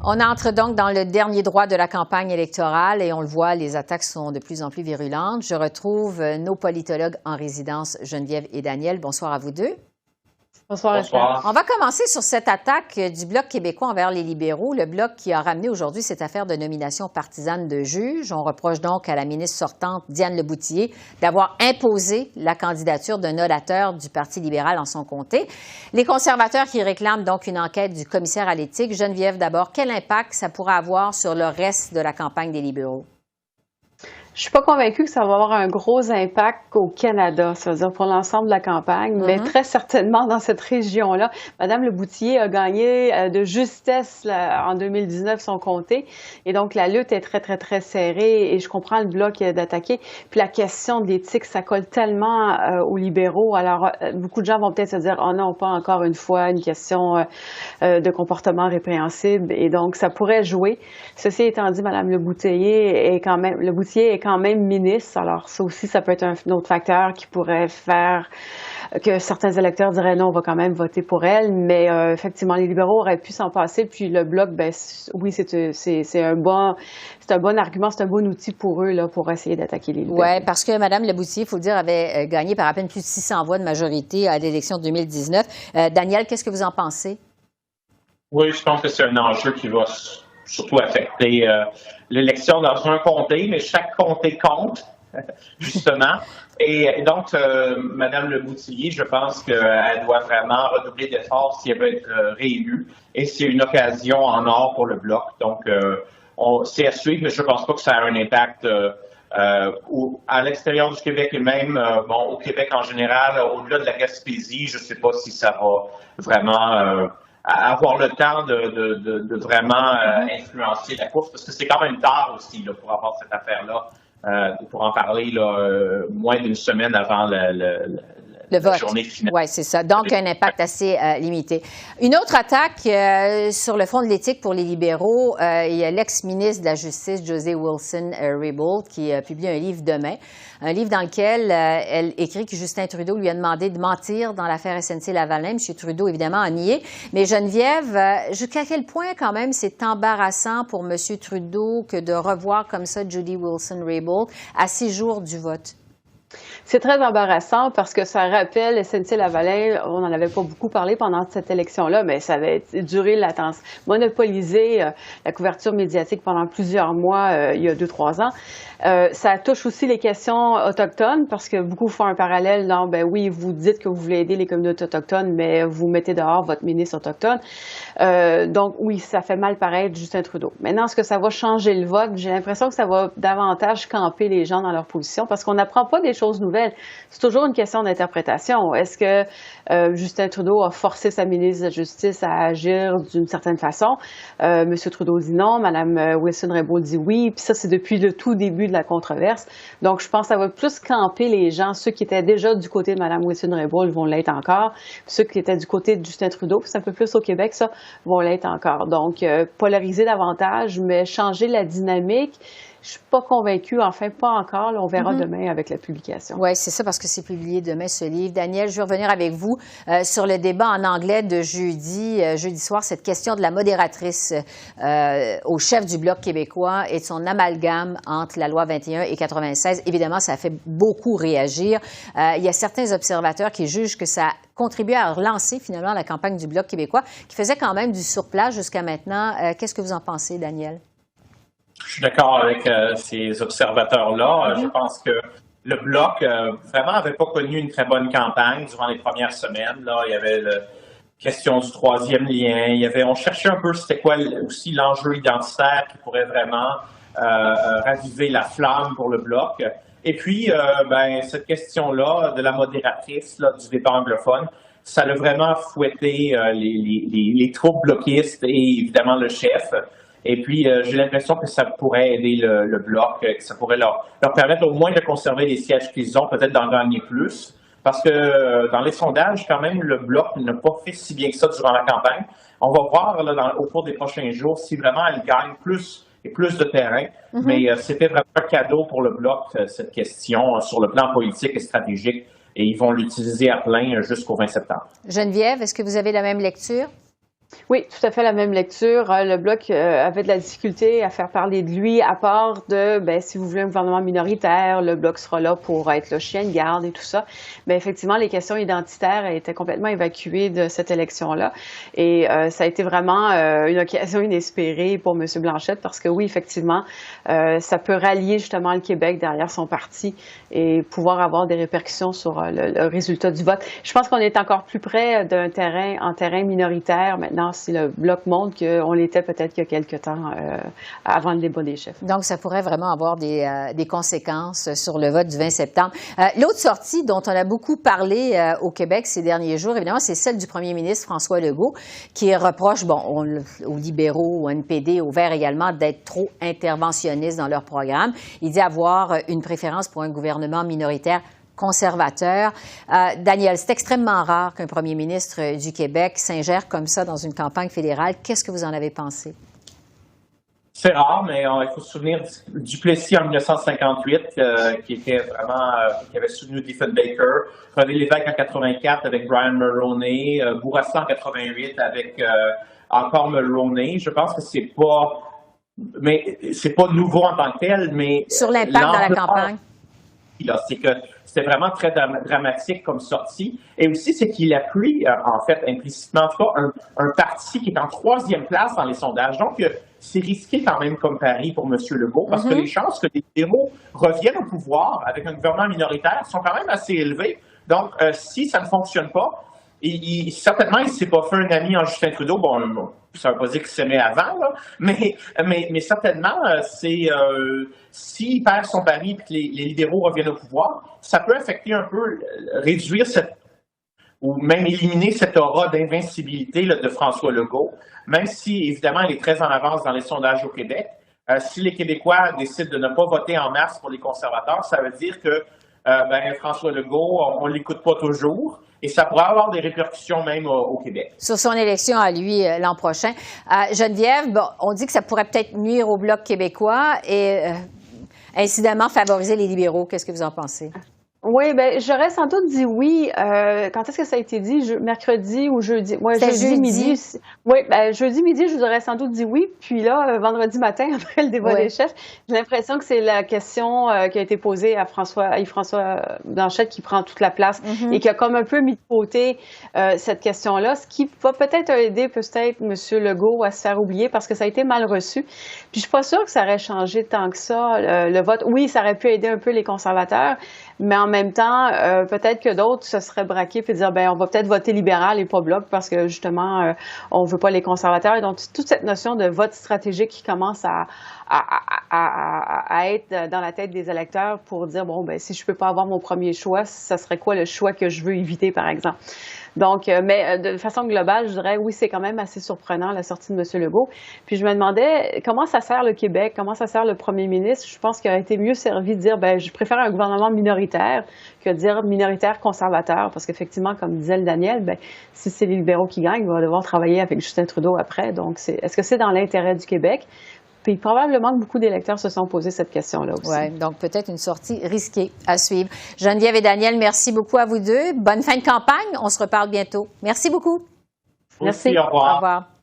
On entre donc dans le dernier droit de la campagne électorale et on le voit, les attaques sont de plus en plus virulentes. Je retrouve nos politologues en résidence, Geneviève et Daniel. Bonsoir à vous deux. Bonsoir. Bonsoir. On va commencer sur cette attaque du Bloc québécois envers les libéraux, le Bloc qui a ramené aujourd'hui cette affaire de nomination partisane de juges. On reproche donc à la ministre sortante, Diane Leboutillier, d'avoir imposé la candidature d'un orateur du Parti libéral en son comté. Les conservateurs qui réclament donc une enquête du commissaire à l'éthique. Geneviève, d'abord, quel impact ça pourra avoir sur le reste de la campagne des libéraux? Je suis pas convaincue que ça va avoir un gros impact au Canada, c'est-à-dire pour l'ensemble de la campagne, mais très certainement dans cette région-là. Madame Leboutillier a gagné de justesse en 2019 son comté, et donc la lutte est très, très, très serrée, et je comprends le Bloc d'attaquer. Puis la question de l'éthique, ça colle tellement aux libéraux. Alors, beaucoup de gens vont peut-être se dire, oh non, pas encore une fois une question de comportement répréhensible, et donc ça pourrait jouer. Ceci étant dit, Madame Leboutillier est quand même ministre. Alors, ça aussi, ça peut être un autre facteur qui pourrait faire que certains électeurs diraient non, on va quand même voter pour elle. Mais effectivement, les libéraux auraient pu s'en passer. Puis le Bloc, ben oui, c'est un bon argument, c'est un bon outil pour eux là, pour essayer d'attaquer les libéraux. Oui, parce que Mme Leboutillier, il faut le dire, avait gagné par à peine plus de 600 voix de majorité à l'élection de 2019. Daniel, qu'est-ce que vous en pensez? Oui, je pense que c'est un enjeu qui va surtout affecter l'élection dans un comté, mais chaque comté compte, justement. Et donc, Mme Leboutillier, je pense qu'elle doit vraiment redoubler d'efforts si elle veut être réélue. Et c'est une occasion en or pour le Bloc. Donc, c'est à suivre, mais je ne pense pas que ça a un impact à l'extérieur du Québec et même au Québec en général, au-delà de la Gaspésie. Je ne sais pas si ça va vraiment avoir le temps de vraiment influencer la course, parce que c'est quand même tard aussi là, pour avoir cette affaire-là, pour en parler là, moins d'une semaine avant le vote. La journée finale. Oui, c'est ça. Donc, un impact assez limité. Une autre attaque sur le front de l'éthique pour les libéraux, il y a l'ex-ministre de la Justice, Josée Wilson-Raybould, qui publie un livre demain. Un livre dans lequel elle écrit que Justin Trudeau lui a demandé de mentir dans l'affaire SNC-Lavalin. M. Trudeau, évidemment, a nié. Mais Geneviève, jusqu'à quel point, quand même, c'est embarrassant pour M. Trudeau que de revoir comme ça Jody Wilson-Raybould à 6 jours du vote? C'est très embarrassant parce que ça rappelle SNC-Lavalin, on n'en avait pas beaucoup parlé pendant cette élection-là, mais ça avait duré monopolisé la couverture médiatique pendant plusieurs mois, il y a 2-3 ans. Ça touche aussi les questions autochtones parce que beaucoup font un parallèle dans, ben oui, vous dites que vous voulez aider les communautés autochtones, mais vous mettez dehors votre ministre autochtone. Donc oui, ça fait mal paraître Justin Trudeau. Maintenant, est-ce que ça va changer le vote? J'ai l'impression que ça va davantage camper les gens dans leur position parce qu'on n'apprend pas des choses nouvelles. C'est toujours une question d'interprétation. Est-ce que Justin Trudeau a forcé sa ministre de la Justice à agir d'une certaine façon? M. Trudeau dit non, Mme Wilson-Raybould dit oui, puis ça, c'est depuis le tout début de la controverse. Donc, je pense que ça va plus camper les gens. Ceux qui étaient déjà du côté de Mme Wilson-Raybould vont l'être encore. Puis ceux qui étaient du côté de Justin Trudeau, puis c'est un peu plus au Québec, ça, vont l'être encore. Donc, polariser davantage, mais changer la dynamique. Je suis pas convaincue, enfin pas encore. Là, on verra demain avec la publication. Oui, c'est ça, parce que c'est publié demain, ce livre. Daniel, je vais revenir avec vous sur le débat en anglais de jeudi soir, cette question de la modératrice au chef du Bloc québécois et de son amalgame entre la loi 21 et 96. Évidemment, ça a fait beaucoup réagir. Il y a certains observateurs qui jugent que ça a contribué à relancer finalement la campagne du Bloc québécois, qui faisait quand même du surplace jusqu'à maintenant. Qu'est-ce que vous en pensez, Daniel? Je suis d'accord avec ces observateurs-là. Je pense que le Bloc vraiment n'avait pas connu une très bonne campagne durant les premières semaines. Là, il y avait la question du troisième lien. On cherchait un peu c'était quoi aussi l'enjeu identitaire qui pourrait vraiment raviver la flamme pour le Bloc. Et puis, cette question-là de la modératrice là, du débat anglophone, ça a vraiment fouetté les troupes bloquistes et évidemment le chef. Et puis, j'ai l'impression que ça pourrait aider le Bloc, que ça pourrait leur permettre au moins de conserver les sièges qu'ils ont, peut-être d'en gagner plus. Parce que dans les sondages, quand même, le Bloc n'a pas fait si bien que ça durant la campagne. On va voir là, au cours des prochains jours si vraiment elle gagne plus et plus de terrain. Mais c'était vraiment un cadeau pour le Bloc, cette question, sur le plan politique et stratégique. Et ils vont l'utiliser à plein jusqu'au 20 septembre. Geneviève, est-ce que vous avez la même lecture? Oui, tout à fait la même lecture. Le Bloc avait de la difficulté à faire parler de lui, à part de, si vous voulez un gouvernement minoritaire, le Bloc sera là pour être le chien de garde et tout ça. Mais effectivement, les questions identitaires étaient complètement évacuées de cette élection-là. Et ça a été vraiment une occasion inespérée pour M. Blanchette parce que oui, effectivement, ça peut rallier justement le Québec derrière son parti et pouvoir avoir des répercussions sur le résultat du vote. Je pense qu'on est encore plus près d'un terrain minoritaire maintenant si le Bloc montre qu'on l'était peut-être il y a quelque temps avant le débat des chefs. Donc, ça pourrait vraiment avoir des conséquences sur le vote du 20 septembre. L'autre sortie dont on a beaucoup parlé au Québec ces derniers jours, évidemment, c'est celle du premier ministre François Legault, qui reproche, aux libéraux, au NPD, aux Verts également, d'être trop interventionnistes dans leur programme. Il dit avoir une préférence pour un gouvernement minoritaire conservateur. Daniel, c'est extrêmement rare qu'un premier ministre du Québec s'ingère comme ça dans une campagne fédérale. Qu'est-ce que vous en avez pensé? C'est rare, mais il faut se souvenir du Duplessis en 1958, qui avait soutenu Diefenbaker, René Lévesque en 84 avec Brian Mulroney, Bourassa en 88 avec encore Mulroney. Je pense que c'est pas nouveau en tant que tel, mais sur l'impact dans la campagne. C'est que c'était vraiment très dramatique comme sortie. Et aussi, c'est qu'il appuie, en fait, implicitement, en tout cas, un parti qui est en 3e place dans les sondages. Donc, c'est risqué quand même comme pari pour M. Legault, parce que les chances que les libéraux reviennent au pouvoir avec un gouvernement minoritaire sont quand même assez élevées. Donc, si ça ne fonctionne pas, certainement, il ne s'est pas fait un ami en Justin Trudeau. Bon, ça ne veut pas dire qu'il s'aimait avant, là, mais certainement, s'il perd son pari et que les libéraux reviennent au pouvoir, ça peut affecter un peu, réduire ou même éliminer cette aura d'invincibilité de François Legault, même si, évidemment, il est très en avance dans les sondages au Québec. Si les Québécois décident de ne pas voter en masse pour les conservateurs, ça veut dire que François Legault, on ne l'écoute pas toujours. Et ça pourrait avoir des répercussions même au Québec. Sur son élection à lui l'an prochain. Geneviève, on dit que ça pourrait peut-être nuire au Bloc québécois et incidemment favoriser les libéraux. Qu'est-ce que vous en pensez? Oui, j'aurais sans doute dit oui. Quand est-ce que ça a été dit? Mercredi ou jeudi? Moi, jeudi midi. Oui, jeudi midi, je vous aurais sans doute dit oui. Puis là, vendredi matin, après le débat des chefs, j'ai l'impression que c'est la question qui a été posée à Yves-François Blanchette qui prend toute la place et qui a comme un peu mis de côté cette question-là, ce qui va peut-être aider M. Legault à se faire oublier parce que ça a été mal reçu. Puis je suis pas sûre que ça aurait changé tant que ça, le vote. Oui, ça aurait pu aider un peu les conservateurs, mais en même temps, peut-être que d'autres se seraient braqués et dire, on va peut-être voter libéral et pas bloc parce que justement, on veut pas les conservateurs. Et donc, toute cette notion de vote stratégique qui commence à être dans la tête des électeurs pour dire, si je peux pas avoir mon premier choix, ça serait quoi le choix que je veux éviter, par exemple? Donc, mais de façon globale, je dirais, oui, c'est quand même assez surprenant, la sortie de M. Legault. Puis je me demandais, comment ça sert le Québec? Comment ça sert le premier ministre? Je pense qu'il aurait été mieux servi de dire, je préfère un gouvernement minoritaire que de dire minoritaire conservateur. Parce qu'effectivement, comme disait le Daniel, si c'est les libéraux qui gagnent, il va devoir travailler avec Justin Trudeau après. Donc, est-ce que c'est dans l'intérêt du Québec? Puis probablement que beaucoup d'électeurs se sont posé cette question-là aussi. Oui, donc peut-être une sortie risquée à suivre. Geneviève et Daniel, merci beaucoup à vous deux. Bonne fin de campagne. On se reparle bientôt. Merci beaucoup. Merci. Au revoir. Au revoir.